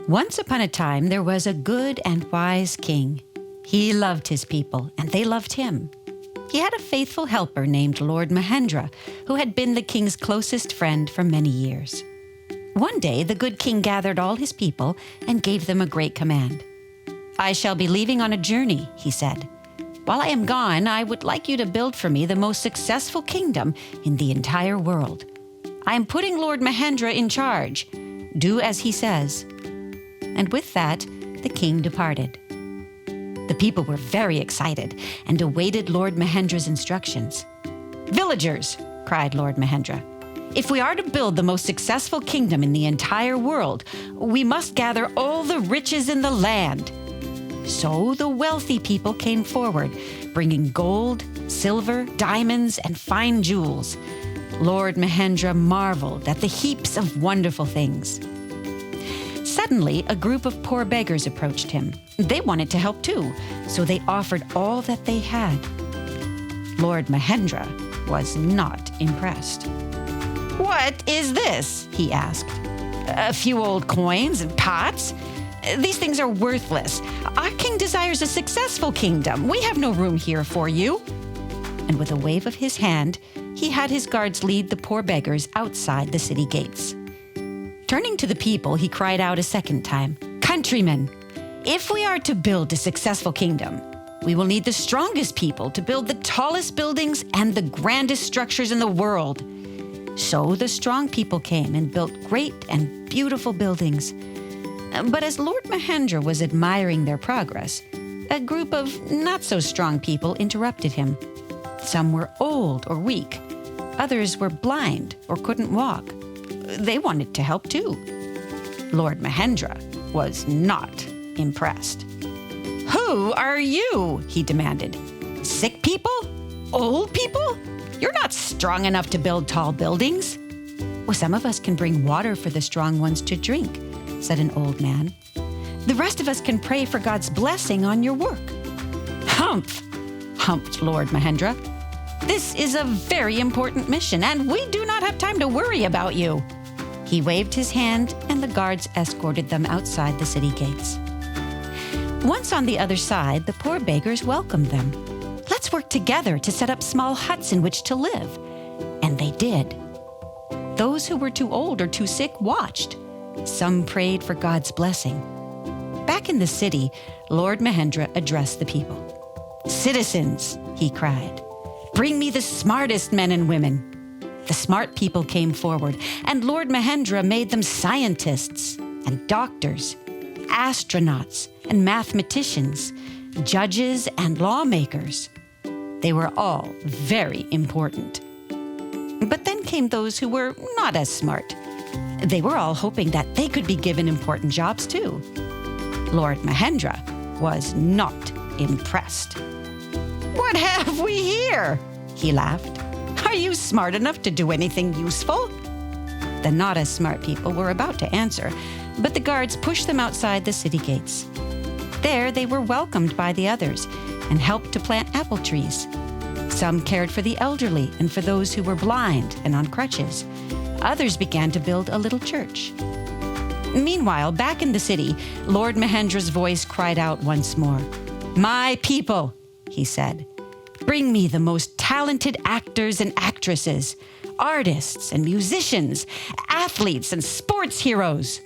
Once upon a time, there was a good and wise king. He loved his people, and they loved him. He had a faithful helper named Lord Mahendra, who had been the king's closest friend for many years. One day, the good king gathered all his people and gave them a great command. "I shall be leaving on a journey," he said. "While I am gone, I would like you to build for me the most successful kingdom in the entire world. I am putting Lord Mahendra in charge. Do as he says." And with that, the king departed. The people were very excited and awaited Lord Mahendra's instructions. "Villagers," cried Lord Mahendra, "if we are to build the most successful kingdom in the entire world, we must gather all the riches in the land." So the wealthy people came forward, bringing gold, silver, diamonds, and fine jewels. Lord Mahendra marveled at the heaps of wonderful things. Suddenly, a group of poor beggars approached him. They wanted to help too, so they offered all that they had. Lord Mahendra was not impressed. "What is this?" he asked. "A few old coins and pots? These things are worthless. Our king desires a successful kingdom. We have no room here for you." And with a wave of his hand, he had his guards lead the poor beggars outside the city gates. Turning to the people, he cried out a second time, "Countrymen, if we are to build a successful kingdom, we will need the strongest people to build the tallest buildings and the grandest structures in the world." So the strong people came and built great and beautiful buildings. But as Lord Mahendra was admiring their progress, a group of not-so-strong people interrupted him. Some were old or weak. Others were blind or couldn't walk. They wanted to help too. Lord Mahendra was not impressed. "Who are you?" he demanded. "Sick people? Old people? You're not strong enough to build tall buildings." "Well, some of us can bring water for the strong ones to drink," said an old man. "The rest of us can pray for God's blessing on your work." "Humph!" humped Lord Mahendra. "This is a very important mission, and we do not have time to worry about you." He waved his hand, and the guards escorted them outside the city gates. Once on the other side, the poor beggars welcomed them. "Let's work together to set up small huts in which to live." And they did. Those who were too old or too sick watched. Some prayed for God's blessing. Back in the city, Lord Mahendra addressed the people. "Citizens," he cried, "bring me the smartest men and women." The smart people came forward, and Lord Mahendra made them scientists and doctors, astronauts and mathematicians, judges and lawmakers. They were all very important. But then came those who were not as smart. They were all hoping that they could be given important jobs too. Lord Mahendra was not impressed. "What have we here?" he laughed. "Are you smart enough to do anything useful?" The not as smart people were about to answer, but the guards pushed them outside the city gates. There they were welcomed by the others and helped to plant apple trees. Some cared for the elderly and for those who were blind and on crutches. Others began to build a little church. Meanwhile, back in the city, Lord Mahendra's voice cried out once more. "My people," he said, "bring me the most talented actors and actresses, artists and musicians, athletes and sports heroes."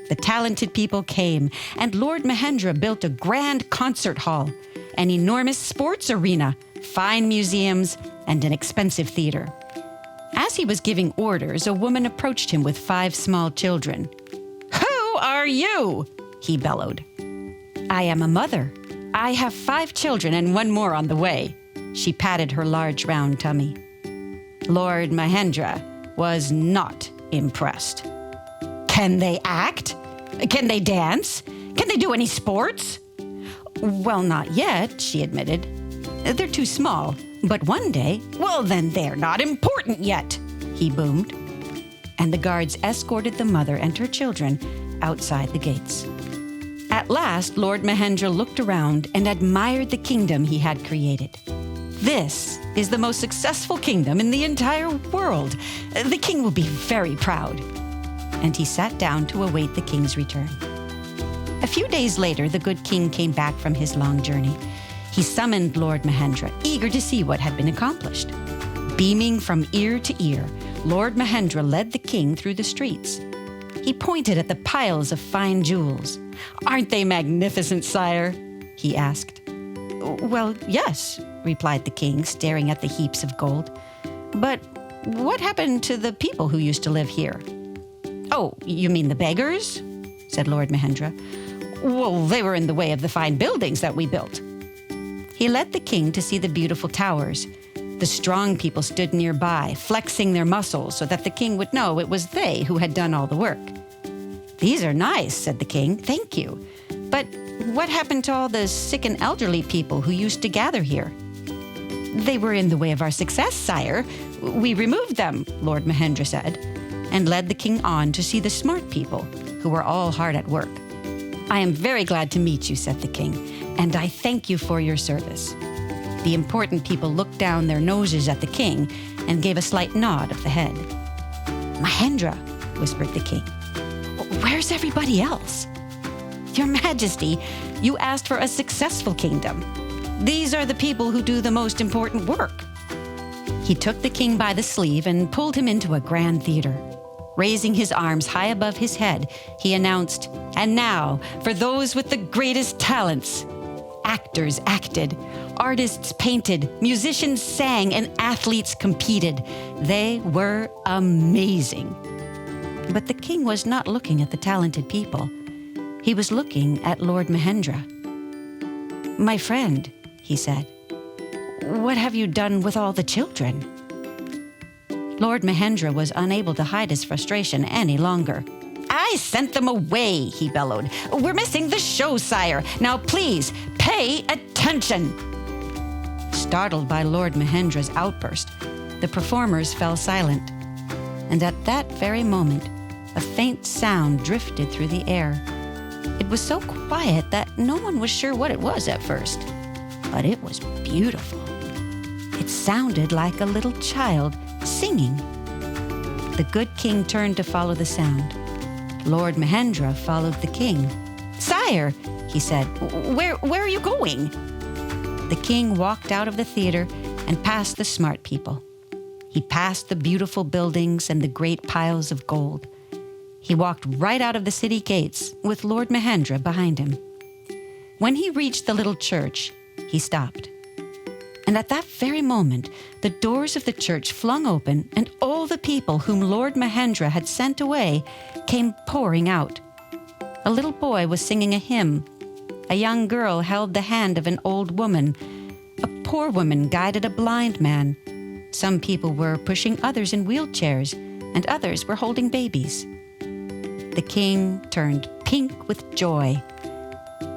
The talented people came, and Lord Mahendra built a grand concert hall, an enormous sports arena, fine museums, and an expensive theater. As he was giving orders, a woman approached him with 5 small children. "Who are you?" he bellowed. "I am a mother. I have 5 children and 1 more on the way." She patted her large round tummy. Lord Mahendra was not impressed. "Can they act? Can they dance? Can they do any sports?" "Well, not yet," she admitted. "They're too small. But one day—" "Well, then they're not important yet," he boomed. And the guards escorted the mother and her children outside the gates. At last, Lord Mahendra looked around and admired the kingdom he had created. "This is the most successful kingdom in the entire world. The king will be very proud." and he sat down to await the king's return. A few days later, the good king came back from his long journey. He summoned Lord Mahendra, eager to see what had been accomplished. Beaming from ear to ear, Lord Mahendra led the king through the streets. He pointed at the piles of fine jewels. "Aren't they magnificent, sire?" he asked. "Well, yes," replied the king, staring at the heaps of gold. "But what happened to the people who used to live here?" "Oh, you mean the beggars?" said Lord Mahendra. "Well, they were in the way of the fine buildings that we built." He led the king to see the beautiful towers. The strong people stood nearby, flexing their muscles so that the king would know it was they who had done all the work. "These are nice," said the king. "Thank you. But what happened to all the sick and elderly people who used to gather here?" "They were in the way of our success, sire. We removed them," Lord Mahendra said, and led the king on to see the smart people, who were all hard at work. "I am very glad to meet you," said the king, "and I thank you for your service." The important people looked down their noses at the king and gave a slight nod of the head. "Mahendra," whispered the king, "where's everybody else?" "Your Majesty, you asked for a successful kingdom. These are the people who do the most important work." He took the king by the sleeve and pulled him into a grand theater. Raising his arms high above his head, he announced, "And now, for those with the greatest talents." Actors acted, artists painted, musicians sang, and athletes competed. They were amazing. But the king was not looking at the talented people. He was looking at Lord Mahendra. "My friend," he said, "what have you done with all the children?" Lord Mahendra was unable to hide his frustration any longer. "I sent them away," he bellowed. "We're missing the show, sire. Now please, pay attention." Startled by Lord Mahendra's outburst, the performers fell silent. And at that very moment, a faint sound drifted through the air. It was so quiet that no one was sure what it was at first. But it was beautiful. It sounded like a little child singing. The good king turned to follow the sound. Lord Mahendra followed the king. "Sire," he said, Where are you going?" The king walked out of the theater and past the smart people. He passed the beautiful buildings and the great piles of gold. He walked right out of the city gates with Lord Mahendra behind him. When he reached the little church, he stopped. And at that very moment, the doors of the church flung open, and all the people whom Lord Mahendra had sent away came pouring out. A little boy was singing a hymn. A young girl held the hand of an old woman. A poor woman guided a blind man. Some people were pushing others in wheelchairs, and others were holding babies. The king turned pink with joy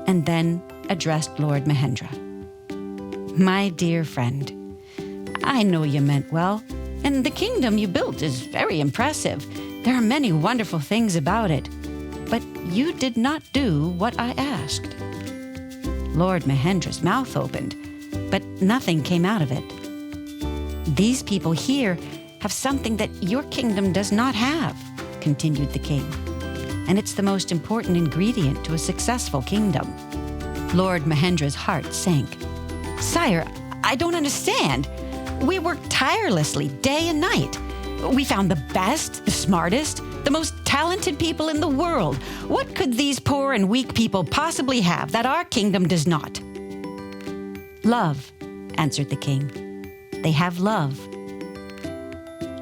and then addressed Lord Mahendra. "My dear friend, I know you meant well, and the kingdom you built is very impressive. There are many wonderful things about it, but you did not do what I asked." Lord Mahendra's mouth opened, but nothing came out of it. "These people here have something that your kingdom does not have," continued the king, "and it's the most important ingredient to a successful kingdom." Lord Mahendra's heart sank. "Sire, I don't understand. We worked tirelessly day and night. We found the best, the smartest, the most talented people in the world. What could these poor and weak people possibly have that our kingdom does not?" "Love," answered the king. "They have love."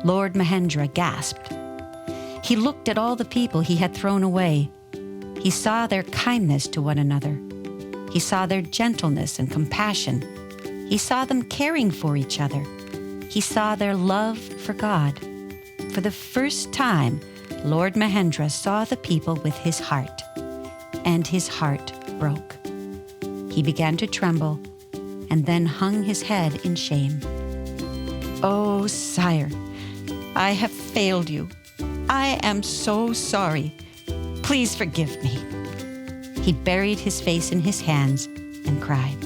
Lord Mahendra gasped. He looked at all the people he had thrown away. He saw their kindness to one another. He saw their gentleness and compassion. He saw them caring for each other. He saw their love for God. For the first time, Lord Mahendra saw the people with his heart, and his heart broke. He began to tremble and then hung his head in shame. "Oh, sire, I have failed you. I am so sorry. Please forgive me." He buried his face in his hands and cried.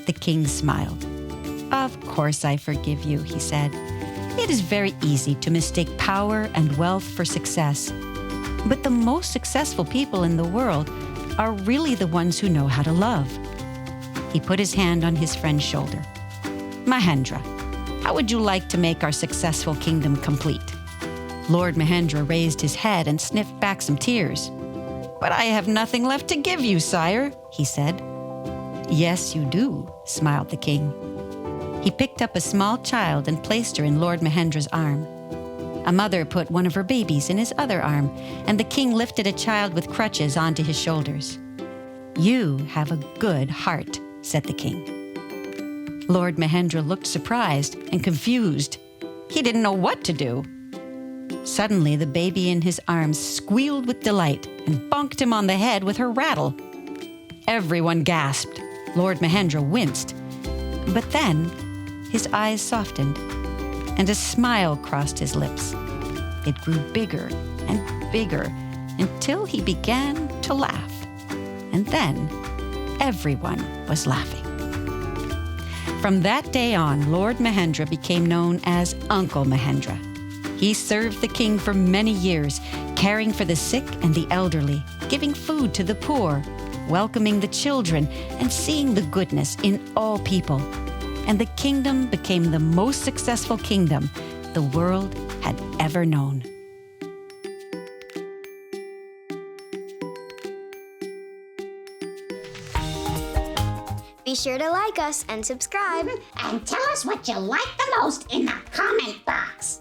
The king smiled. "Of course I forgive you," he said. It is very easy to mistake power and wealth for success. But the most successful people in the world are really the ones who know how to love. He put his hand on his friend's shoulder. Mahendra, how would you like to make our successful kingdom complete? Lord Mahendra raised his head and sniffed back some tears. But I have nothing left to give you, sire, he said. Yes, you do, smiled the king. He picked up a small child and placed her in Lord Mahendra's arm. A mother put one of her babies in his other arm, and the king lifted a child with crutches onto his shoulders. You have a good heart, said the king. Lord Mahendra looked surprised and confused. He didn't know what to do. Suddenly, the baby in his arms squealed with delight and bonked him on the head with her rattle. Everyone gasped. Lord Mahendra winced. But then, his eyes softened, and a smile crossed his lips. It grew bigger and bigger until he began to laugh. And then, everyone was laughing. From that day on, Lord Mahendra became known as Uncle Mahendra. He served the king for many years, caring for the sick and the elderly, giving food to the poor, welcoming the children, and seeing the goodness in all people. And the kingdom became the most successful kingdom the world had ever known. Be sure to like us and subscribe. And tell us what you like the most in the comment box.